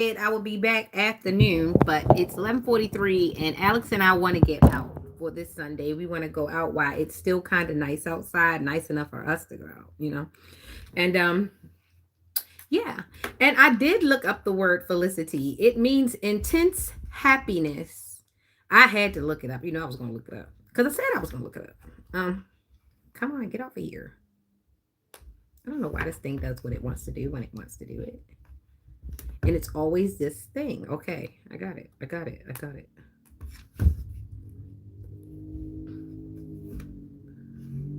I will be back afternoon, but it's 11:43, and Alex and I want to get out for this Sunday. We want to go out while it's still kind of nice outside, nice enough for us to go out, And yeah. And I did look up the word felicity. It means intense happiness. I had to look it up. I was going to look it up because I said I was going to look it up. Come on, get off of here. I don't know why this thing does what it wants to do when it wants to do it. And it's always this thing. Okay, I got it. I got it. I got it.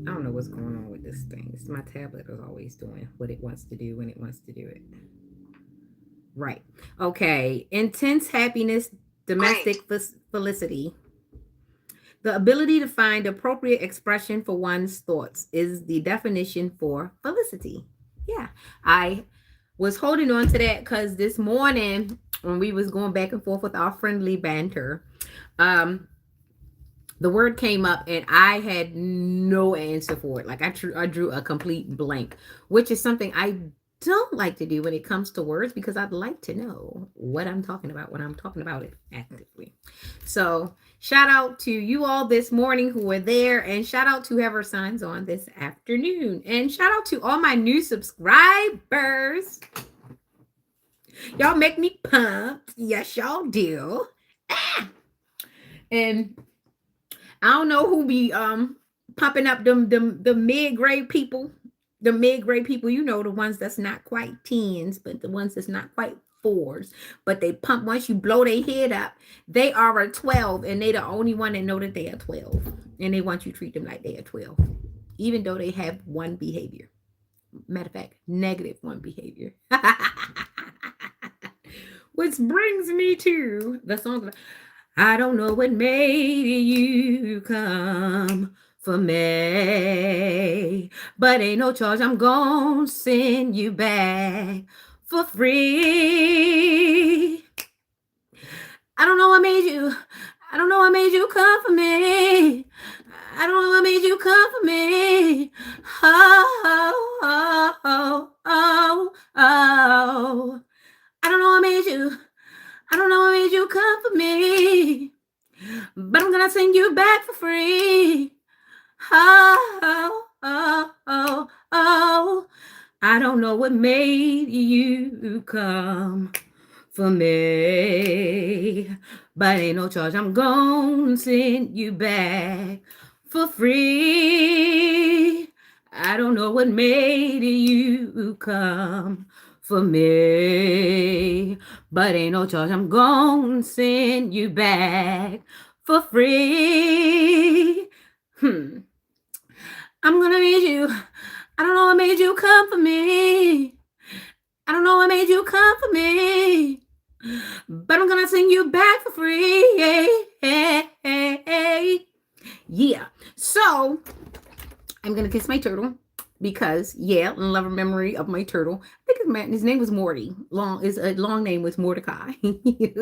I don't know what's going on with this thing. It's my tablet is always doing what it wants to do when it wants to do it. Right. Okay. Intense happiness, domestic felicity. The ability to find appropriate expression for one's thoughts is the definition for felicity. Yeah. I was holding on to that because this morning when we was going back and forth with our friendly banter, the word came up and I had no answer for it. Like I drew a complete blank, which is something I don't like to do when it comes to words because I'd like to know what I'm talking about when I'm talking about it actively. So shout out to you all this morning who were there, and shout out to whoever signs on this afternoon, and shout out to all my new subscribers. Y'all make me pumped. Yes, y'all do. And I don't know who be pumping up the mid-grade people. The mid-grade people, the ones that's not quite tens, but the ones that's not quite fours. But they pump once you blow their head up, they are a 12, and they the only one that know that they are 12. And they want you to treat them like they are 12. Even though they have one behavior. Matter of fact, negative one behavior. Which brings me to the song. I don't know what made you come for me, but ain't no charge. I'm gonna send you back for free. I don't know what made you. I don't know what made you come for me. I don't know what made you come for me. Oh, oh, oh, oh, oh. I don't know what made you. I don't know what made you come for me, but I'm gonna send you back for free. Oh, oh, oh, oh. I don't know what made you come for me, but ain't no charge. I'm gonna send you back for free. I don't know what made you come for me, but ain't no charge. I'm gonna send you back for free. I'm gonna need you. I don't know what made you come for me. I don't know what made you come for me, but I'm gonna send you back for free. Yeah. So I'm gonna kiss my turtle because in love and memory of my turtle. I think his name was Morty. His long name was Mordecai. It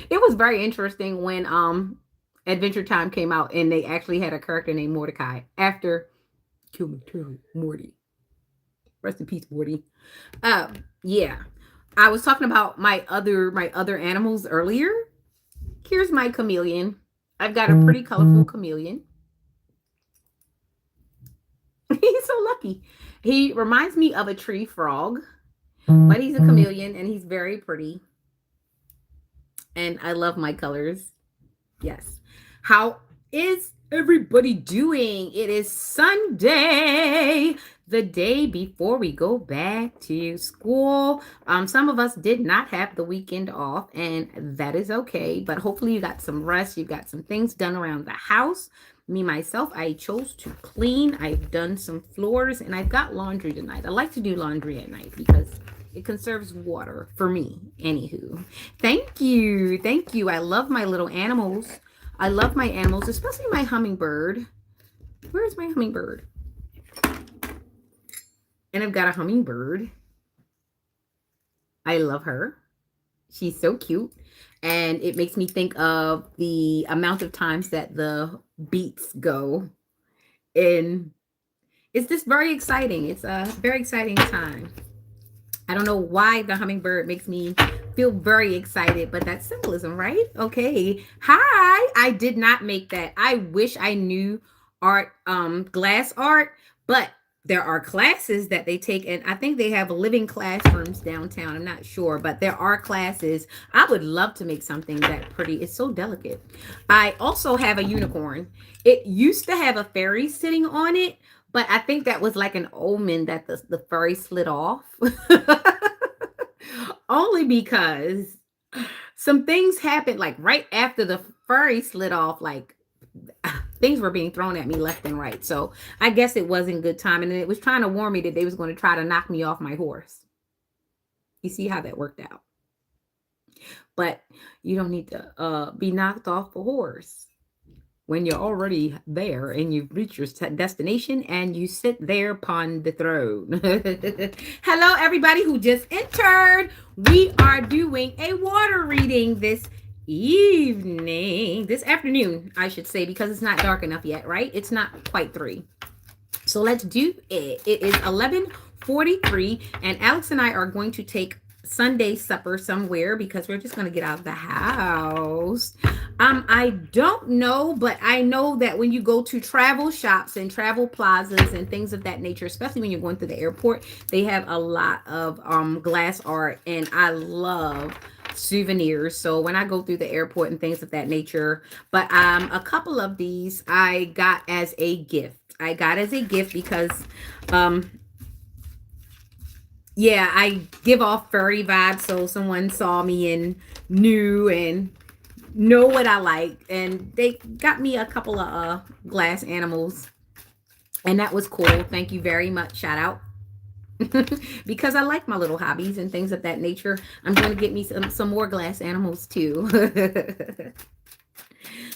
was very interesting when Adventure Time came out and they actually had a character named Mordecai after Kill My Turtle Morty. Rest in peace, Morty. Yeah. I was talking about my other animals earlier. Here's my chameleon. I've got a pretty colorful chameleon. He's so lucky. He reminds me of a tree frog, but he's a chameleon and he's very pretty. And I love my colors. Yes. How is everybody doing? It is Sunday, the day before we go back to school. Some of us did not have the weekend off, and that is okay. But hopefully you got some rest. You got some things done around the house. Me, myself, I chose to clean. I've done some floors, and I've got laundry tonight. I like to do laundry at night because it conserves water for me. Anywho, thank you. Thank you. I love my little animals. I love my animals, especially my hummingbird. Where's my hummingbird? And I've got a hummingbird. I love her. She's so cute. And it makes me think of the amount of times that the beats go. And it's just very exciting. It's a very exciting time. I don't know why the hummingbird makes me feel very excited, but that's symbolism, right? Okay. Hi. I did not make that. I wish I knew art, glass art, but there are classes that they take, and I think they have living classrooms downtown. I'm not sure, but there are classes. I would love to make something that pretty. It's so delicate. I also have a unicorn. It used to have a fairy sitting on it, but I think that was like an omen that the furry slid off. Only because some things happened like right after the furry slid off, like things were being thrown at me left and right. So I guess it wasn't good time. And it was trying to warn me that they was going to try to knock me off my horse. You see how that worked out. But you don't need to be knocked off a horse when you're already there and you've reached your destination and you sit there upon the throne. Hello, everybody who just entered. We are doing a water reading this afternoon, I should say, because it's not dark enough yet, right? It's not quite 3. So let's do it. It is 11:43, and Alex and I are going to take Sunday supper somewhere because we're just going to get out of the house. I don't know, but I know that when you go to travel shops and travel plazas and things of that nature, especially when you're going through the airport, they have a lot of glass art, and I love souvenirs. So when I go through the airport and things of that nature, but a couple of these I got as a gift. Because yeah, I give off furry vibes, so someone saw me and knew and know what I like, and they got me a couple of glass animals, and that was cool. Thank you very much. Shout out. Because I like my little hobbies and things of that nature. I'm going to get me some more glass animals too.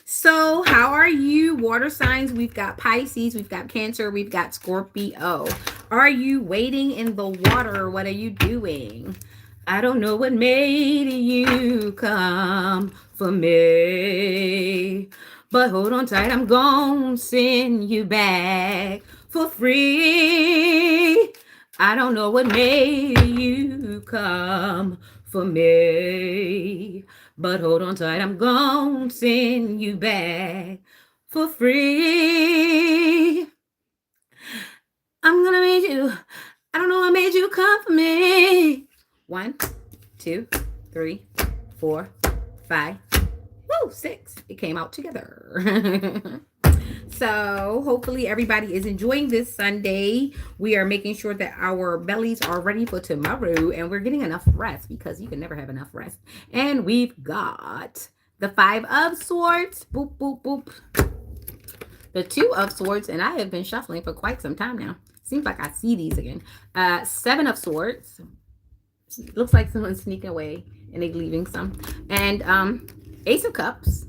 So how are you, water signs? We've got Pisces, we've got Cancer, we've got Scorpio. Are you wading in the water? What are you doing? I don't know what made you come for me, but hold on tight, I'm gonna send you back for free. I don't know what made you come for me, but hold on tight, I'm gonna send you back for free. I'm gonna make you, I don't know what made you come for me. 1, 2, 3, 4, 5, 6. It came out together. So hopefully everybody is enjoying this Sunday. We are making sure that our bellies are ready for tomorrow, and we're getting enough rest because you can never have enough rest. And we've got the 5 of Swords. Boop, boop, boop. The 2 of Swords, and I have been shuffling for quite some time now. Seems like I see these again. 7 of Swords. Looks like someone's sneaking away and they're leaving some. And Ace of Cups.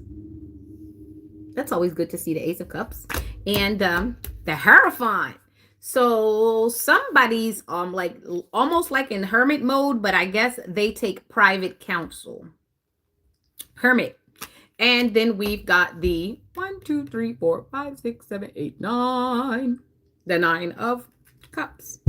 That's always good to see the Ace of Cups. And the Hierophant. So somebody's like almost like in hermit mode, but I guess they take private counsel. Hermit. And then we've got the 1, 2, 3, 4, 5, 6, 7, 8, 9. The 9 of Cups.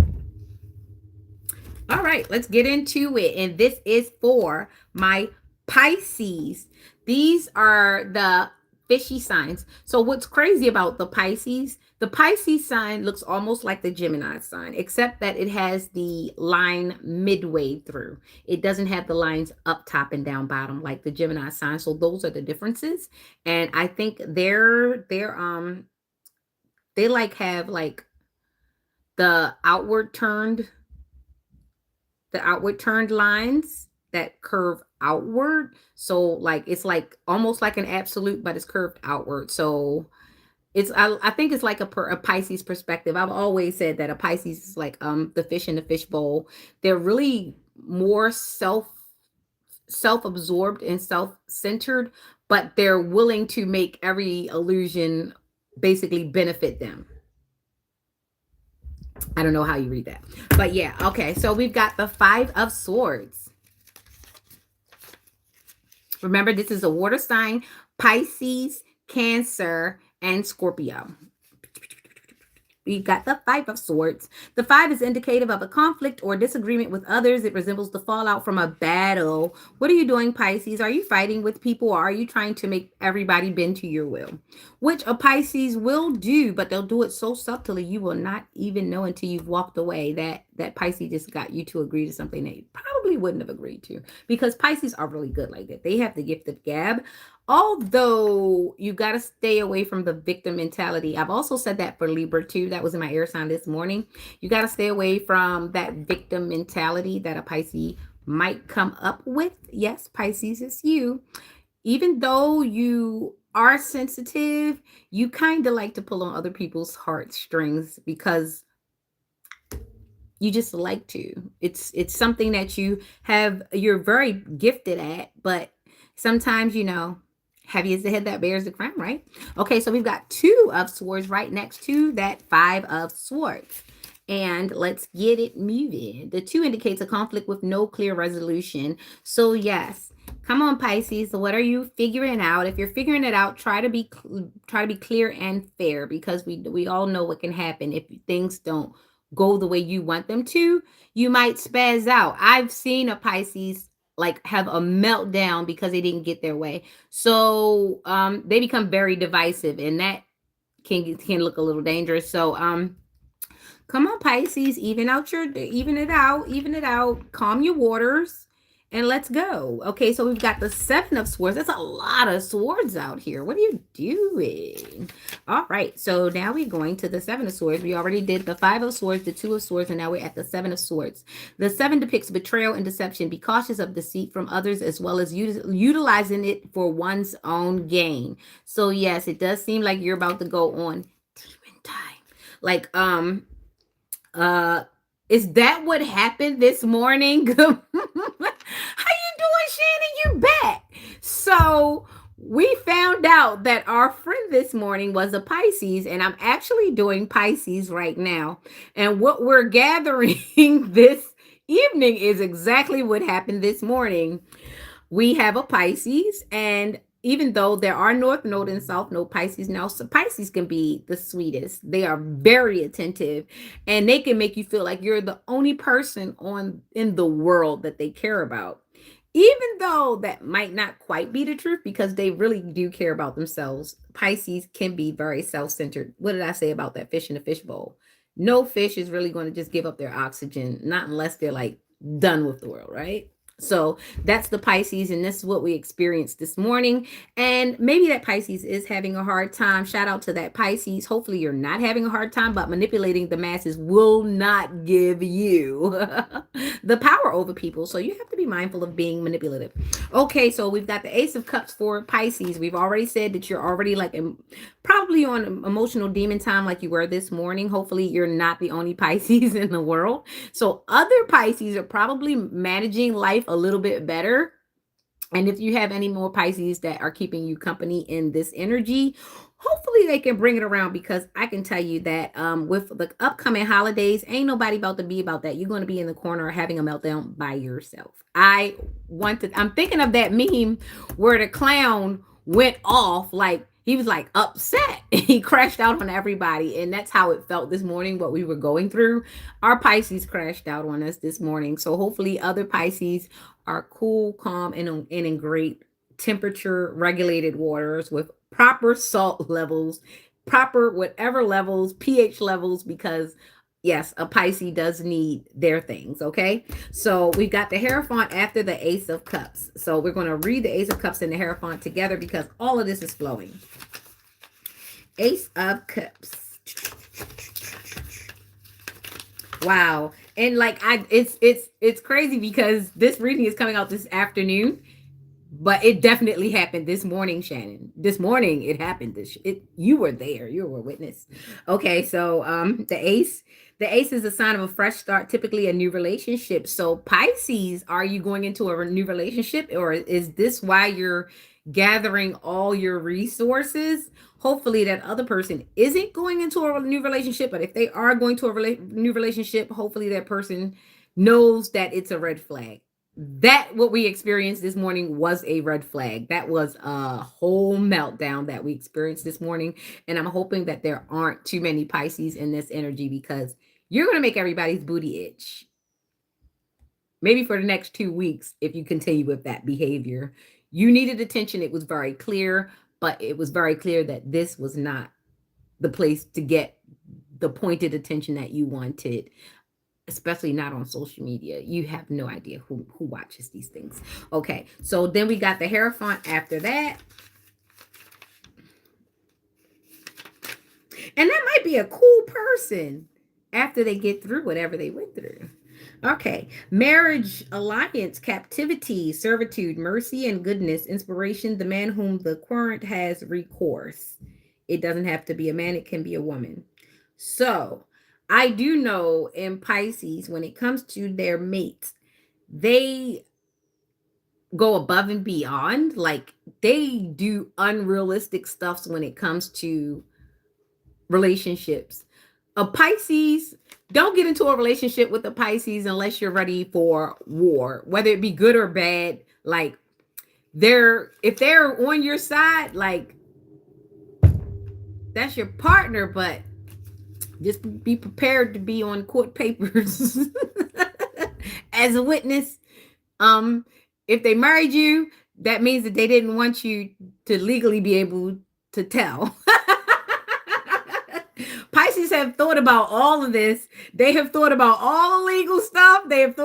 All right, let's get into it. And this is for my Pisces. These are the fishy signs. So what's crazy about the Pisces sign looks almost like the Gemini sign, except that it has the line midway through. It doesn't have the lines up top and down bottom like the Gemini sign. So those are the differences. And I think they like have like the outward turned lines that curve outward. So like it's like almost like an absolute, but it's curved outward. So it's I think it's like a Pisces perspective. I've always said that a Pisces is like the fish in the fishbowl. They're really more self-absorbed and self-centered, but they're willing to make every illusion basically benefit them. I don't know how you read that, but yeah. Okay, so we've got the 5 of Swords. Remember, this is a water sign: Pisces, Cancer, and Scorpio. We've got the Five of Swords. The five is indicative of a conflict or disagreement with others. It resembles the fallout from a battle. What are you doing, Pisces? Are you fighting with people, or are you trying to make everybody bend to your will? Which a Pisces will do, but they'll do it so subtly you will not even know until you've walked away that Pisces just got you to agree to something that you probably wouldn't have agreed to, because Pisces are really good like that. They have the gift of gab. Although you got to stay away from the victim mentality. I've also said that for Libra too. That was in my air sign this morning. You got to stay away from that victim mentality that a Pisces might come up with. Yes, Pisces, is you. Even though you are sensitive, you kind of like to pull on other people's heartstrings because you just like to. It's something that you're very gifted at, but sometimes, heavy is the head that bears the crown, right? Okay, so we've got Two of Swords right next to that Five of Swords. And let's get it muted. The two indicates a conflict with no clear resolution. So yes, come on, Pisces. So what are you figuring out? If you're figuring it out, try to be clear and fair, because we all know what can happen if things don't go the way you want them to. You might spaz out. I've seen a Pisces like have a meltdown because they didn't get their way. So they become very divisive, and that can look a little dangerous. So come on, Pisces, even it out, calm your waters, and let's go. Okay, so we've got the Seven of Swords. That's a lot of swords out here. What are you doing? All right, so now we're going to the Seven of Swords. We already did the Five of Swords, the Two of Swords, and now we're at the Seven of Swords. The seven depicts betrayal and deception. Be cautious of deceit from others, as well as utilizing it for one's own gain. So yes, it does seem like you're about to go on demon time. Like, is that what happened this morning? How you doing, Shannon? You back. So we found out that our friend this morning was a Pisces, and I'm actually doing Pisces right now. And what we're gathering this evening is exactly what happened this morning. We have a Pisces, and even though there are North Node and South Node Pisces now, so Pisces can be the sweetest. They are very attentive, and they can make you feel like you're the only person in the world that they care about. Even though that might not quite be the truth, because they really do care about themselves. Pisces can be very self-centered. What did I say about that fish in the fishbowl? No fish is really going to just give up their oxygen, not unless they're like done with the world, right? So that's the Pisces, and this is what we experienced this morning. And maybe that Pisces is having a hard time. Shout out to that Pisces. Hopefully you're not having a hard time, but manipulating the masses will not give you the power over people. So you have to be mindful of being manipulative. Okay, so we've got the Ace of Cups for Pisces. We've already said that you're already like probably on emotional demon time like you were this morning. Hopefully you're not the only Pisces in the world. So other Pisces are probably managing life a little bit better. And if you have any more Pisces that are keeping you company in this energy, hopefully they can bring it around, because I can tell you that with the upcoming holidays, ain't nobody about to be about that. You're going to be in the corner having a meltdown by yourself. I'm thinking of that meme where the clown went off, like he was like upset. He crashed out on everybody. And that's how it felt this morning, what we were going through. Our Pisces crashed out on us this morning. So hopefully other Pisces are cool, calm, and in great temperature regulated waters with proper salt levels, proper whatever levels, pH levels, because yes, a Pisces does need their things, okay? So we've got the Hierophant after the Ace of Cups. So we're going to read the Ace of Cups and the Hierophant together, because all of this is flowing. Ace of Cups. Wow. And like it's crazy because this reading is coming out this afternoon, but it definitely happened this morning, Shannon. This morning it happened. You were there. You were a witness. Okay, so the ace is a sign of a fresh start, typically a new relationship. So Pisces, are you going into a new relationship, or is this why you're gathering all your resources? Hopefully that other person isn't going into a new relationship, but if they are going to a new relationship, hopefully that person knows that it's a red flag. that what we experienced this morning was a red flag. That was a whole meltdown that we experienced this morning. And I'm hoping that there aren't too many Pisces in this energy, because you're going to make everybody's booty itch. Maybe for the next 2 weeks, if you continue with that behavior. You needed attention. It was very clear, but it was very clear that this was not the place to get the pointed attention that you wanted, especially not on social media. You have no idea who watches these things. Okay, so then we got the Hierophant after that. And that might be a cool person after they get through whatever they went through. Okay, marriage, alliance, captivity, servitude, mercy, and goodness, inspiration, the man whom the querent has recourse. It doesn't have to be a man, it can be a woman. So I do know in Pisces, when it comes to their mates, they go above and beyond. Like, they do unrealistic stuff when it comes to relationships. A Pisces, don't get into a relationship with a Pisces unless you're ready for war, whether it be good or bad. Like, if they're on your side, like, that's your partner, but just be prepared to be on court papers as a witness. If they married you, that means that they didn't want you to legally be able to tell. Pisces have thought about all of this. They have thought about all the legal stuff. They have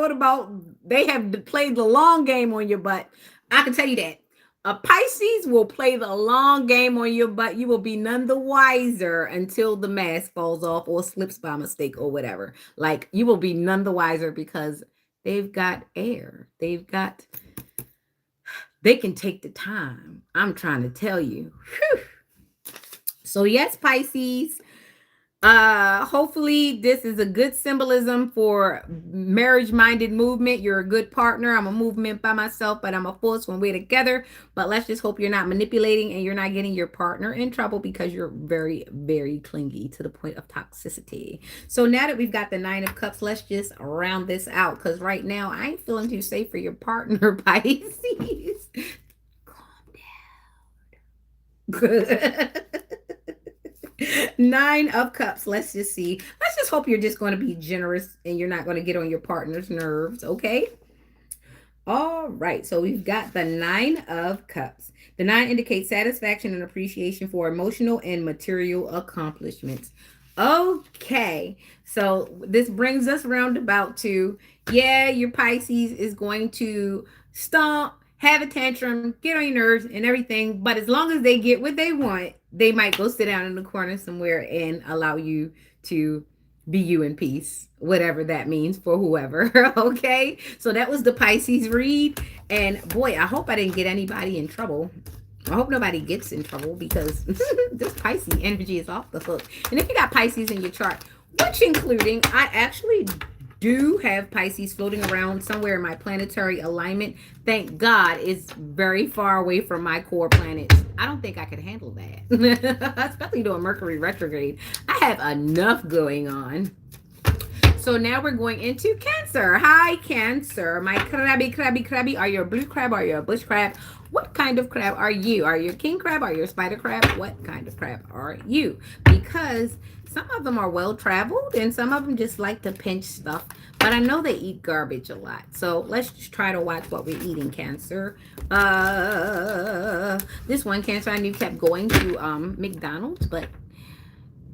played the long game on your butt. I can tell you that. A Pisces will play the long game on your butt. You will be none the wiser until the mask falls off or slips by mistake or whatever. Like, you will be none the wiser because they've got air. They can take the time. I'm trying to tell you. Whew. So yes, Pisces. Hopefully this is a good symbolism for marriage-minded movement. You're a good partner. I'm a movement by myself, but I'm a force when we're together. But let's just hope you're not manipulating and you're not getting your partner in trouble because you're very, very clingy to the point of toxicity. So now that we've got the 9 of Cups, let's just round this out, because right now I ain't feeling too safe for your partner, Pisces. Calm down. 9 of Cups. Let's just see. Let's just hope you're just going to be generous and you're not going to get on your partner's nerves. Okay. All right. So we've got the 9 of Cups. The 9 indicates satisfaction and appreciation for emotional and material accomplishments. Okay. So this brings us roundabout to, yeah, your Pisces is going to stomp, have a tantrum, get on your nerves and everything. But as long as they get what they want, they might go sit down in the corner somewhere and allow you to be you in peace, whatever that means for whoever. Okay. So that was the Pisces read. And boy, I hope I didn't get anybody in trouble. I hope nobody gets in trouble, because this Pisces energy is off the hook. And if you got Pisces in your chart, which including, I actually do have Pisces floating around somewhere in my planetary alignment. Thank God it's very far away from my core planets. I don't think I could handle that, especially doing Mercury retrograde. I have enough going on. So now we're going into Cancer. Hi, Cancer. My crabby. Are you a blue crab? Are you a bush crab? What kind of crab are you? Are you a king crab? Are you a spider crab? What kind of crab are you? Because some of them are well-traveled and some of them just like to pinch stuff. But I know they eat garbage a lot. So let's just try to watch what we're eating, Cancer. This one Cancer I knew kept going to McDonald's, but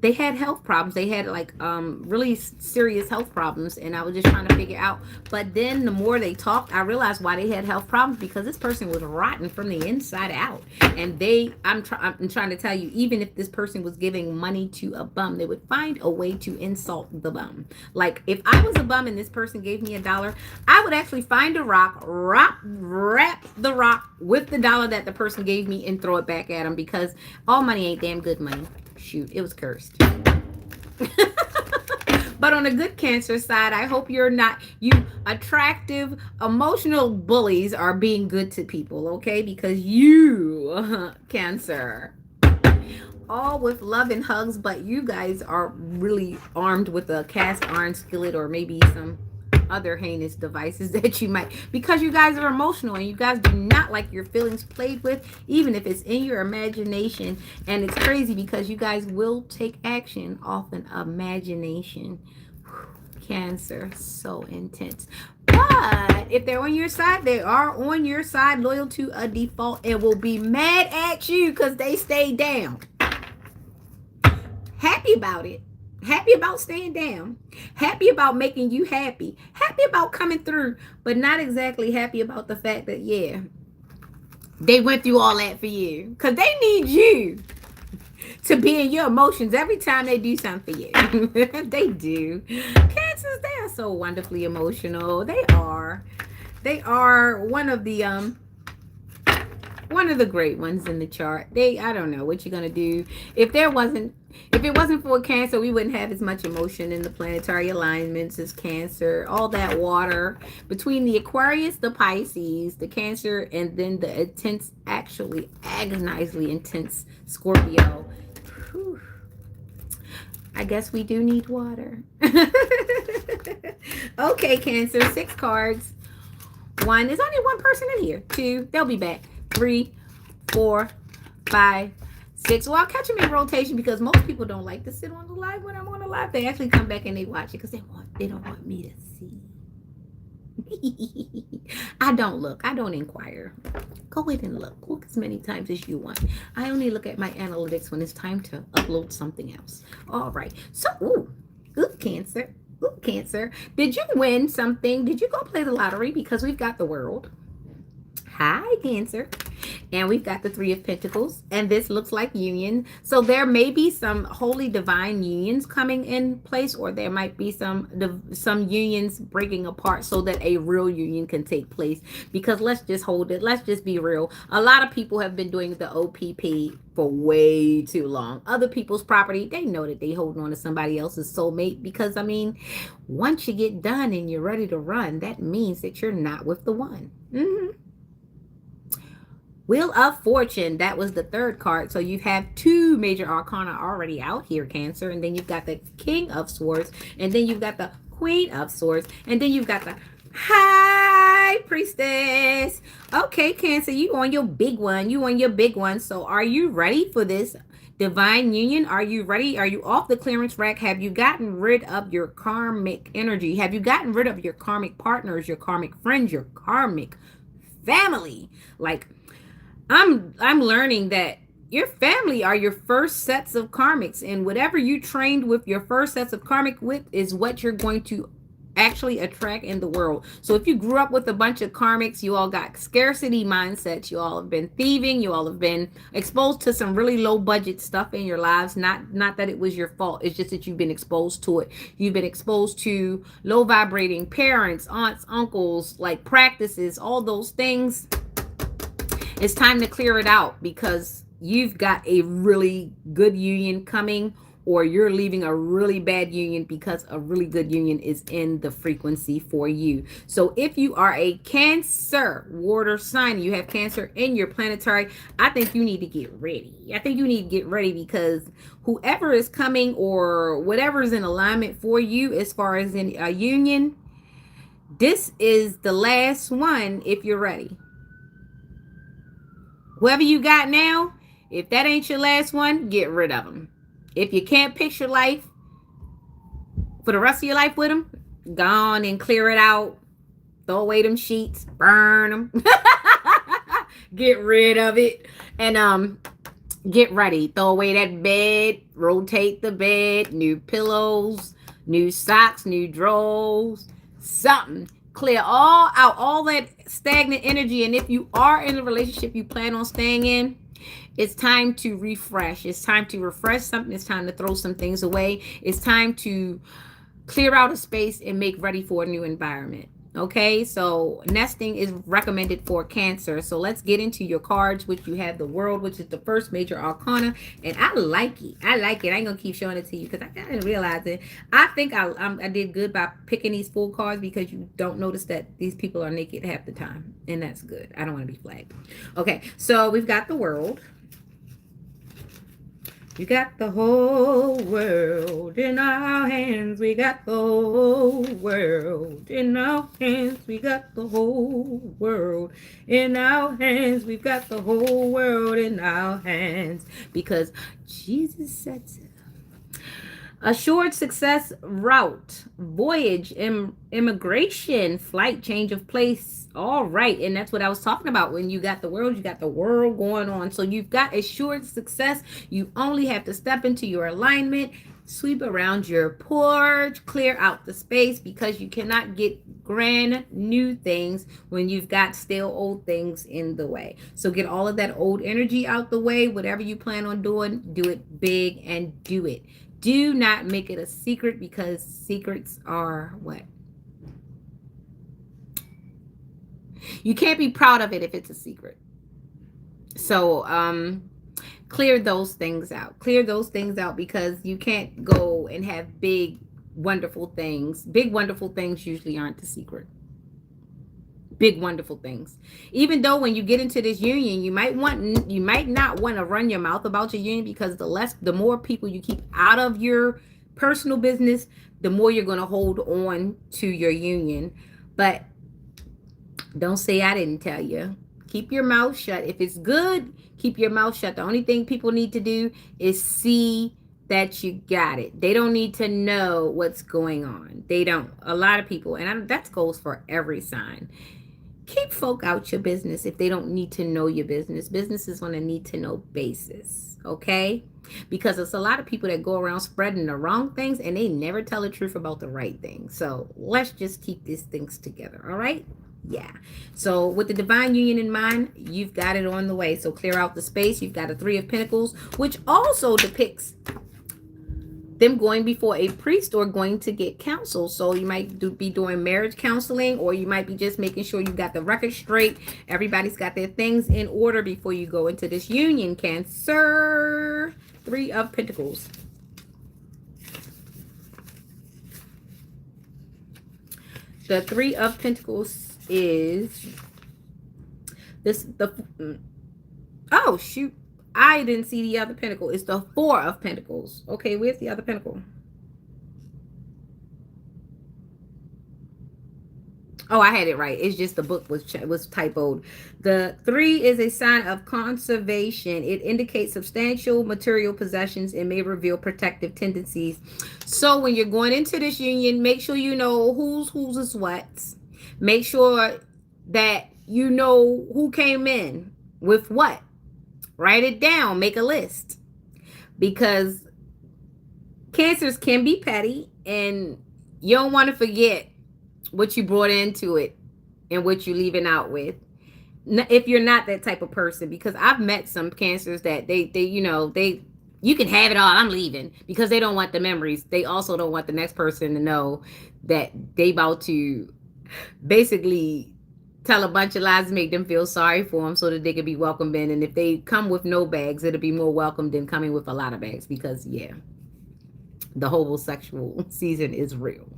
they had health problems. They had like really serious health problems, and I was just trying to figure out. But then the more they talked, I realized why they had health problems, because this person was rotten from the inside out. And I'm trying to tell you, even if this person was giving money to a bum, they would find a way to insult the bum. Like, if I was a bum and this person gave me $1, I would actually find a rock, wrap the rock with the dollar that the person gave me, and throw it back at them, because all money ain't damn good money. Shoot, it was cursed. But on the good Cancer side, I hope you attractive, emotional bullies are being good to people, okay? Because you, Cancer, all with love and hugs, but you guys are really armed with a cast iron skillet, or maybe some other heinous devices that you might, because you guys are emotional and you guys do not like your feelings played with, even if it's in your imagination. And it's crazy because you guys will take action off an imagination. Cancer, so intense. But if they're on your side, they are on your side, loyal to a default, and will be mad at you because they stay down. Happy about it. Happy about staying down. Happy about making you happy. Happy about coming through, but not exactly happy about the fact that, yeah, they went through all that for you. Because they need you to be in your emotions every time they do something for you. They do. Cancers, they are so wonderfully emotional. They are. They are one of the great ones in the chart. I don't know what you're gonna do. If it wasn't for Cancer, we wouldn't have as much emotion in the planetary alignments as Cancer. All that water between the Aquarius, the Pisces, the Cancer, and then the intense, actually agonizingly intense Scorpio. Whew. I guess we do need water. Okay, Cancer, 6 cards. 1, there's only 1 person in here. 2, they'll be back. 3, 4, 5, 6. Well, I'll catch them in rotation because most people don't like to sit on the live when I'm on the live. They actually come back and they watch it because they don't want me to see. I don't look. I don't inquire. Go ahead and look. Look as many times as you want. I only look at my analytics when it's time to upload something else. All right. So, ooh, Cancer. Ooh, Cancer. Did you win something? Did you go play the lottery? Because we've got the world. Hi, Cancer. And we've got the 3 of Pentacles, and this looks like union. So there may be some holy divine unions coming in place, or there might be some unions breaking apart so that a real union can take place. Because let's just hold it. Let's just be real. A lot of people have been doing the OPP for way too long. Other people's property, they know that they holding on to somebody else's soulmate. Because, I mean, once you get done and you're ready to run, that means that you're not with the one. Wheel of Fortune, that was the 3rd card. So you have 2 major arcana already out here, Cancer. And then you've got the King of Swords. And then you've got the Queen of Swords. And then you've got the High Priestess. Okay, Cancer, you on your big one. You on your big one. So are you ready for this divine union? Are you ready? Are you off the clearance rack? Have you gotten rid of your karmic energy? Have you gotten rid of your karmic partners, your karmic friends, your karmic family? Like, I'm learning that your family are your first sets of karmics, and whatever you trained with your first sets of karmic with is what you're going to actually attract in the world. So if you grew up with a bunch of karmics, you all got scarcity mindsets, you all have been thieving, you all have been exposed to some really low budget stuff in your lives. Not that it was your fault, it's just that you've been exposed to it. You've been exposed to low vibrating parents, aunts, uncles, like practices, all those things. It's time to clear it out because you've got a really good union coming, or you're leaving a really bad union because a really good union is in the frequency for you. So if you are a Cancer water sign, you have Cancer in your planetary, I think you need to get ready. I think you need to get ready because whoever is coming or whatever is in alignment for you as far as in a union, this is the last one if you're ready. Whoever you got now, if that ain't your last one, get rid of them. If you can't picture life for the rest of your life with them, go on and clear it out. Throw away them sheets. Burn them. Get rid of it. And get ready. Throw away that bed. Rotate the bed. New pillows. New socks. New drawers. Something. Clear all out, all that stagnant energy. And if you are in a relationship you plan on staying in, it's time to refresh. It's time to refresh something. It's time to throw some things away. It's time to clear out a space and make ready for a new environment. Okay, so nesting is recommended for Cancer. So let's get into your cards, which you have the World, which is the first major arcana, and I like it. I like it. I ain't gonna keep showing it to you because I didn't realize it. I think I did good by picking these full cards because you don't notice that these people are naked half the time, and that's good. I don't want to be flagged. Okay, so we've got the World. We got the whole world in our hands. We got the whole world in our hands. We got the whole world in our hands. We've got the whole world in our hands. Because Jesus said so. Assured success route, voyage, immigration, flight, change of place. All right. And that's what I was talking about. When you got the world going on. So you've got assured success. You only have to step into your alignment, sweep around your porch, clear out the space, because you cannot get grand new things when you've got still old things in the way. So get all of that old energy out the way. Whatever you plan on doing, do it big and do it. Do not make it a secret, because secrets are what? You can't be proud of it if it's a secret. So clear those things out. Clear those things out, because you can't go and have big, wonderful things. Big, wonderful things usually aren't the secret. Big, wonderful things. Even though when you get into this union, you might not want to run your mouth about your union, because the more people you keep out of your personal business, the more you're going to hold on to your union. But don't say I didn't tell you. Keep your mouth shut. If it's good, keep your mouth shut. The only thing people need to do is see that you got it. They don't need to know what's going on. They don't. A lot of people, and that goes for every sign. Keep folk out your business if they don't need to know your business. Business is on a need to know basis, okay? Because it's a lot of people that go around spreading the wrong things, and they never tell the truth about the right thing. So let's just keep these things together, all right? Yeah. So with the divine union in mind, you've got it on the way. So clear out the space. You've got a 3 of Pentacles, which also depicts them going before a priest or going to get counsel. So you might be doing marriage counseling, or you might be just making sure you got the record straight. Everybody's got their things in order before you go into this union, Cancer. 3 of Pentacles. The 3 of Pentacles is this. Oh, shoot. I didn't see the other pentacle. It's the 4 of Pentacles. Okay, where's the other pentacle? Oh, I had it right. It's just the book was typoed. The 3 is a sign of conservation. It indicates substantial material possessions and may reveal protective tendencies. So when you're going into this union, make sure you know whose is what. Make sure that you know who came in with what. Write it down. Make a list. Because Cancers can be petty, and you don't want to forget what you brought into it and what you're leaving out with. If you're not that type of person, because I've met some Cancers that they you can have it all, I'm leaving, because they don't want the memories. They also don't want the next person to know that they about to basically tell a bunch of lies to make them feel sorry for them, so that they can be welcomed in. And if they come with no bags, it'll be more welcome than coming with a lot of bags, because yeah, the homosexual season is real.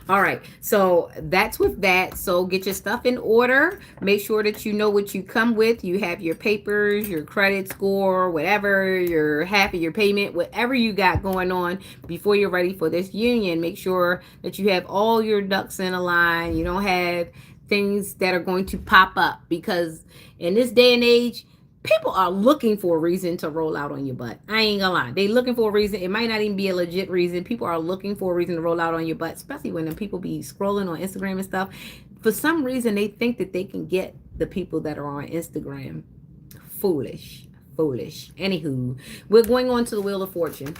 All right, so that's with that. So get your stuff in order. Make sure that you know what you come with. You have your papers, your credit score, whatever, your half of your payment, whatever you got going on before you're ready for this union. Make sure that you have all your ducks in a line. You don't have things that are going to pop up, because in this day and age, people are looking for a reason to roll out on your butt. I ain't gonna lie. They looking for a reason. It might not even be a legit reason. People are looking for a reason to roll out on your butt, especially when the people be scrolling on Instagram and stuff. For some reason, they think that they can get the people that are on Instagram. Foolish. Anywho, we're going on to the Wheel of Fortune.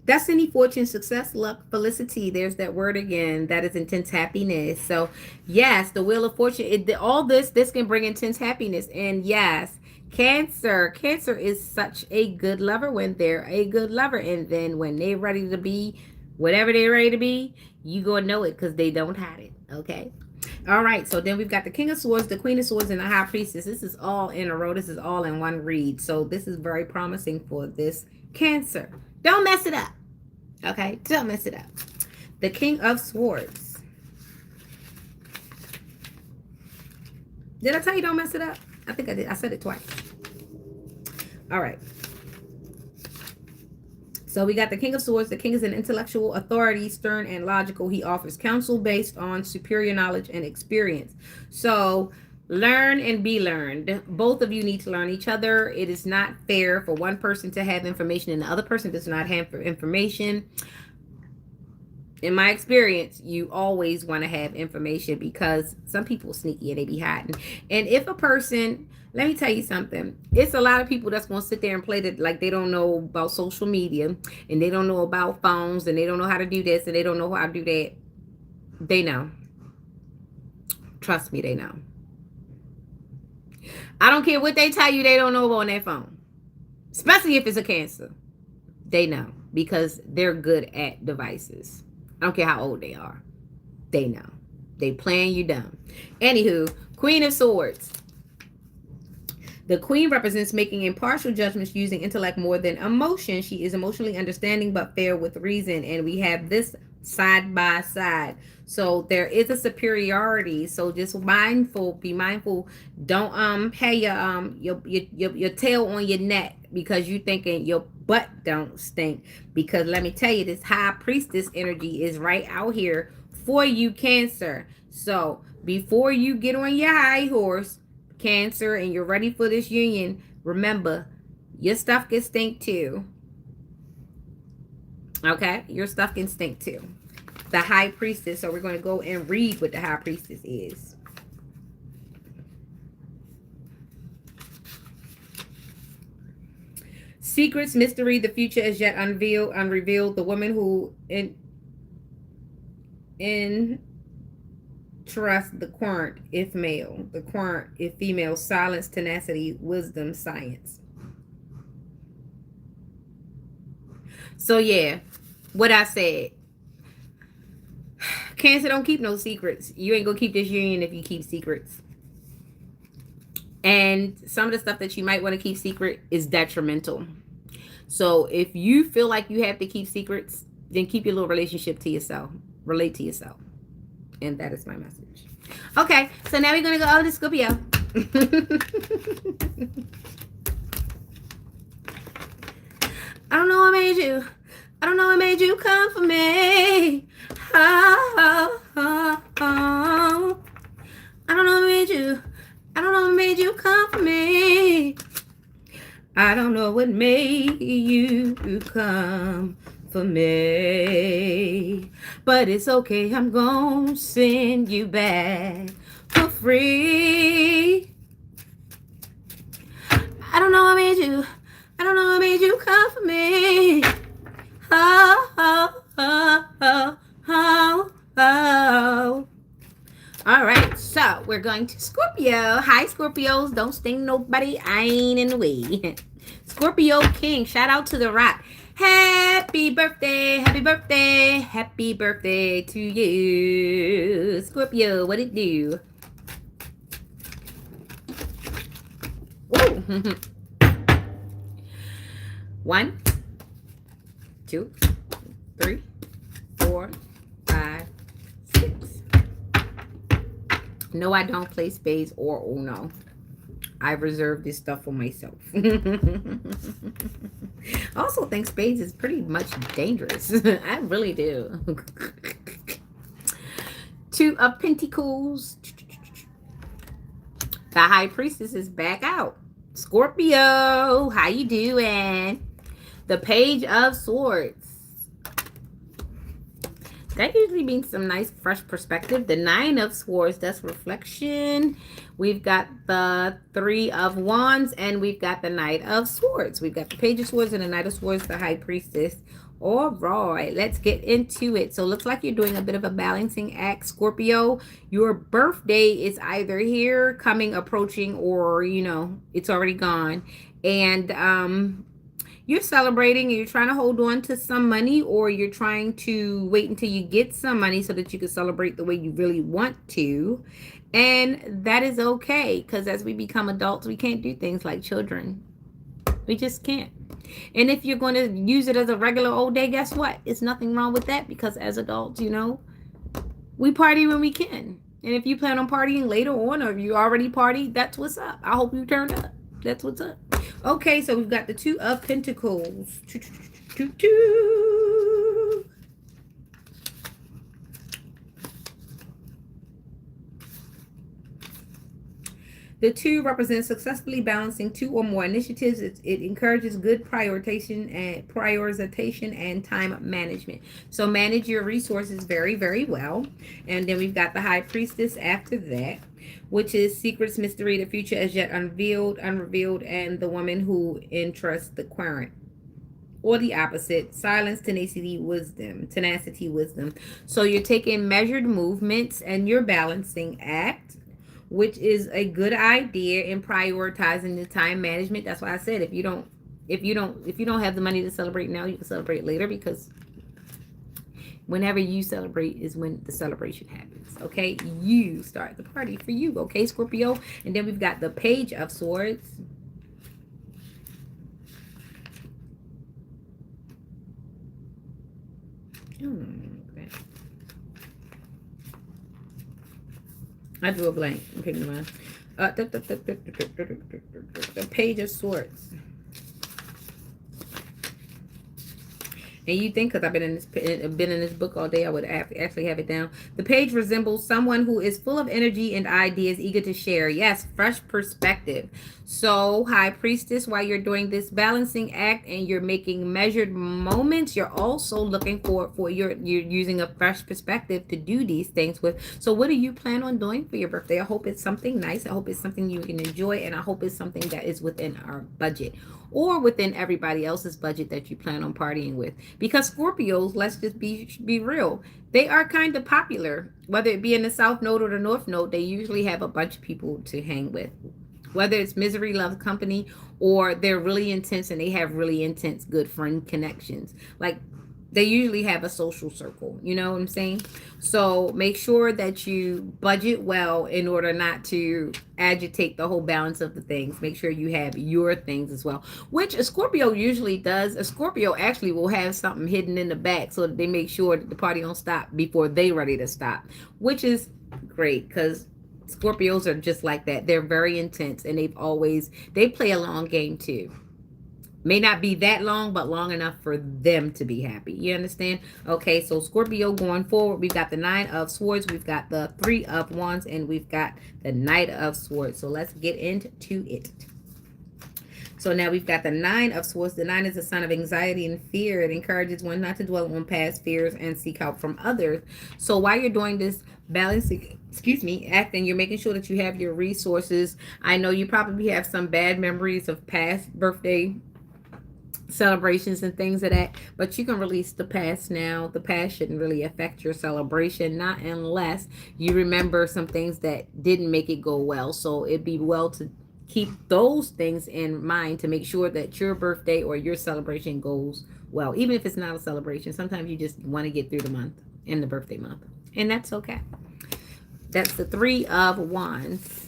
Destiny, fortune, success, luck, felicity. There's that word again. That is intense happiness. So yes, the Wheel of Fortune, all this can bring intense happiness. And yes, Cancer is such a good lover when they're a good lover. And then when they're ready to be whatever they're ready to be, you gonna know it, because they don't hide it. Okay. All right. So then we've got the King of Swords, the Queen of Swords, and the High Priestess. This is all in a row. This is all in one read. So this is very promising for this Cancer. Don't mess it up. Okay, don't mess it up. The King of Swords. Did I tell you don't mess it up? I think I did. I said it twice. All right. So we got the King of Swords. The King is an intellectual authority, stern and logical. He offers counsel based on superior knowledge and experience. So learn and be learned. Both of you need to learn each other. It is not fair for one person to have information and the other person does not have information. In my experience, you always want to have information because some people are sneaky and they be hiding. And if a person, let me tell you something, it's a lot of people that's going to sit there and play that like they don't know about social media and they don't know about phones and they don't know how to do this and they don't know how to do that. They know. Trust me, they know. I don't care what they tell you, they don't know on their phone. Especially if it's a Cancer. They know because they're good at devices. I don't care how old they are. They know. They playing you dumb. Anywho, Queen of Swords. The Queen represents making impartial judgments using intellect more than emotion. She is emotionally understanding but fair with reason. And we have this side by side. So there is a superiority. So just be mindful. Don't have your tail on your neck because you thinking your butt don't stink. Because let me tell you, this high priestess energy is right out here for you, Cancer. So before you get on your high horse, Cancer, and you're ready for this union, remember, your stuff can stink too. Okay? Your stuff can stink too. The High Priestess. So we're going to go and read what the High Priestess is. Secrets, mystery, the future is yet unrevealed. The woman who trust the quant if male, the quant if female, silence, tenacity, wisdom, science. So yeah, what I said. Cancer, don't keep no secrets. You ain't gonna keep this union if you keep secrets. And some of the stuff that you might want to keep secret is detrimental. So if you feel like you have to keep secrets, then keep your little relationship to yourself. Relate to yourself. And that is my message. Okay, so now we're going to go over to Scorpio. I don't know what made you. I don't know what made you come for me. Oh, oh, oh. I don't know what made you. I don't know what made you come for me. I don't know what made you come for me. But it's okay, I'm gonna send you back for free. I don't know what made you. I don't know what made you come for me. Oh, oh, oh, oh, oh, oh. All right, so we're going to Scorpio. Hi, Scorpios. Don't sting nobody. I ain't in the way. Scorpio King. Shout out to The Rock. Happy birthday. Happy birthday. Happy birthday to you. Scorpio, what it do? Woo. 1, 2, 3, 4, 5, 6. No, I don't play spades or Uno. I reserve this stuff for myself. I also think spades is pretty much dangerous. I really do. 2 of Pentacles. The High Priestess is back out. Scorpio, how you doing? The Page of Swords. That usually means some nice fresh perspective. The 9 of Swords, that's reflection. We've got the 3 of Wands and we've got the Knight of Swords. We've got the Page of Swords and the Knight of Swords, the High Priestess. All right, let's get into it. So it looks like you're doing a bit of a balancing act, Scorpio. Your birthday is either here, coming, approaching, or, you know, it's already gone. And you're celebrating and you're trying to hold on to some money, or you're trying to wait until you get some money so that you can celebrate the way you really want to. And that is okay, because as we become adults, we can't do things like children. We just can't. And if you're going to use it as a regular old day, guess what? It's nothing wrong with that, because as adults, you know, we party when we can. And if you plan on partying later on, or if you already partied, that's what's up. I hope you turned up. That's what's up. Okay, so we've got the Two of Pentacles. Choo-choo-choo-choo-choo. The two represents successfully balancing two or more initiatives. It encourages good prioritization and time management. So manage your resources very, very well. And then we've got the High Priestess after that, which is secrets, mystery, the future as yet unrevealed, and the woman who entrusts the current. Or the opposite, silence, tenacity, wisdom. So you're taking measured movements and you're balancing act, which is a good idea in prioritizing the time management. That's why I said if you don't have the money to celebrate now, you can celebrate later, because whenever you celebrate is when the celebration happens. Okay, you start the party for you. Okay, Scorpio. And then we've got the Page of Swords. I drew a blank. Okay, never mind. The Page of Swords. And you think, because I've been in this book all day, I would actually have it down. The page resembles someone who is full of energy and ideas, eager to share. Yes, fresh perspective. So, High Priestess, while you're doing this balancing act and you're making measured moments, you're also looking for you're using a fresh perspective to do these things with. So, what do you plan on doing for your birthday? I hope it's something nice. I hope it's something you can enjoy, and I hope it's something that is within our budget, or within everybody else's budget that you plan on partying with. Because Scorpios, let's just be real, they are kind of popular. Whether it be in the South Node or the North Node, they usually have a bunch of people to hang with. Whether it's misery loves company, or they're really intense and they have really intense good friend connections. Like, they usually have a social circle. You know what I'm saying? So make sure that you budget well in order not to agitate the whole balance of the things. Make sure you have your things as well, which a Scorpio usually does. A Scorpio actually will have something hidden in the back so that they make sure that the party don't stop before they ready to stop, which is great, because Scorpios are just like that. They're very intense, and they play a long game too. May not be that long, but long enough for them to be happy. You understand? Okay, so Scorpio, going forward, we've got the Nine of Swords, we've got the Three of Wands, and we've got the Knight of Swords. So let's get into it. So now we've got the Nine of Swords. The Nine is a sign of anxiety and fear. It encourages one not to dwell on past fears and seek help from others. So while you're doing this balancing, acting, you're making sure that you have your resources. I know you probably have some bad memories of past birthday celebrations and things of that, but you can release the past now. The past shouldn't really affect your celebration, not unless you remember some things that didn't make it go well. So it'd be well to keep those things in mind to make sure that your birthday or your celebration goes well, even if it's not a celebration. Sometimes you just want to get through the month, in the birthday month, and that's okay. That's the Three of Wands.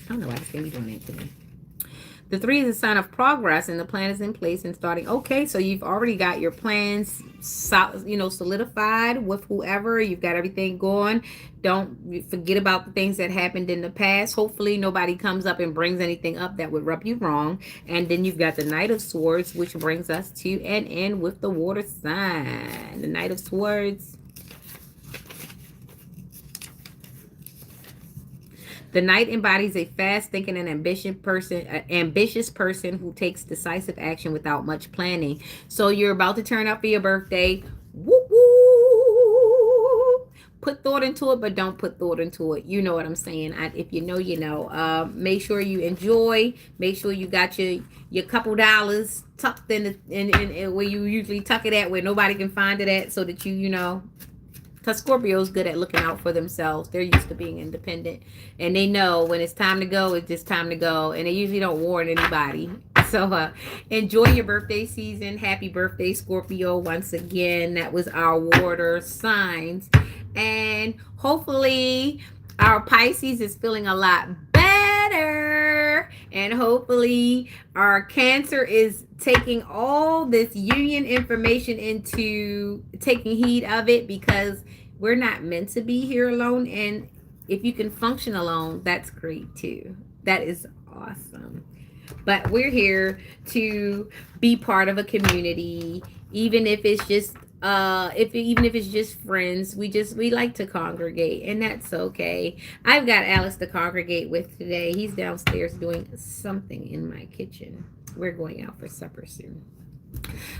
I don't know why it's going to be doing that to me. The 3 is a sign of progress, and the plan is in place and starting. Okay, so you've already got your plans, solidified with whoever. You've got everything going. Don't forget about the things that happened in the past. Hopefully nobody comes up and brings anything up that would rub you wrong. And then you've got the Knight of Swords, which brings us to an end with the water sign. The Knight of Swords. The Knight embodies a fast-thinking and ambitious person who takes decisive action without much planning. So you're about to turn up for your birthday. Woo woo. Put thought into it, but don't put thought into it. You know what I'm saying. If you know, you know. Make sure you enjoy. Make sure you got your couple dollars tucked in where you usually tuck it at, where nobody can find it at, so that you know. Because Scorpio's good at looking out for themselves. They're used to being independent. And they know when it's time to go, it's just time to go. And they usually don't warn anybody. So enjoy your birthday season. Happy birthday, Scorpio. Once again, that was our water signs. And hopefully our Pisces is feeling a lot better. And hopefully our Cancer is taking all this union information into taking heed of it, because we're not meant to be here alone. And if you can function alone, that's great too. That is awesome. But we're here to be part of a community, even if it's just even if it's just friends. We like to congregate, and that's okay. I've got Alex to congregate with today. He's downstairs doing something in my kitchen. We're going out for supper soon.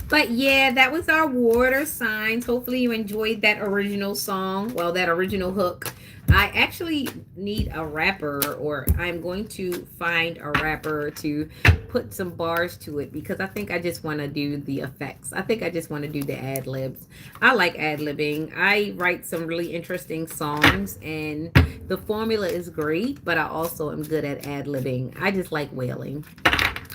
But yeah, that was our water signs. Hopefully you enjoyed that original song. Well, that original hook. I actually need a rapper, or I'm going to find a rapper to put some bars to it, because I think I just want to do the effects. I think I just want to do the ad libs. I like ad libbing. I write some really interesting songs, and the formula is great, but I also am good at ad libbing. I just like wailing.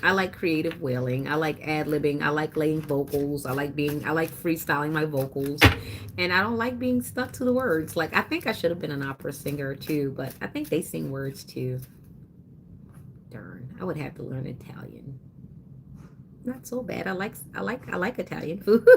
I like creative wailing. I like ad libbing. I like laying vocals. I like freestyling my vocals. And I don't like being stuck to the words. Like, I think I should have been an opera singer too, but I think they sing words too. Darn. I would have to learn Italian. Not so bad. I like Italian food.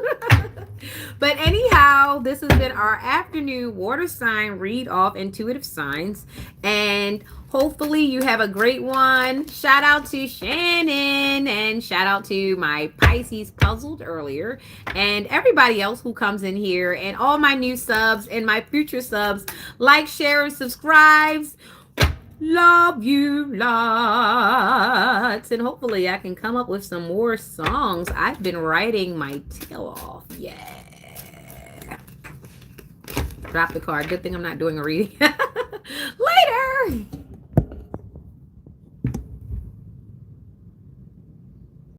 But anyhow, this has been our afternoon water sign read off intuitive signs, and hopefully you have a great one. Shout out to Shannon, and shout out to my Pisces puzzled earlier, and everybody else who comes in here, and all my new subs and my future subs. Like, share, and subscribes. Love you lots. And hopefully I can come up with some more songs. I've been writing my tail off. Yeah. Drop the card. Good thing I'm not doing a reading. Later.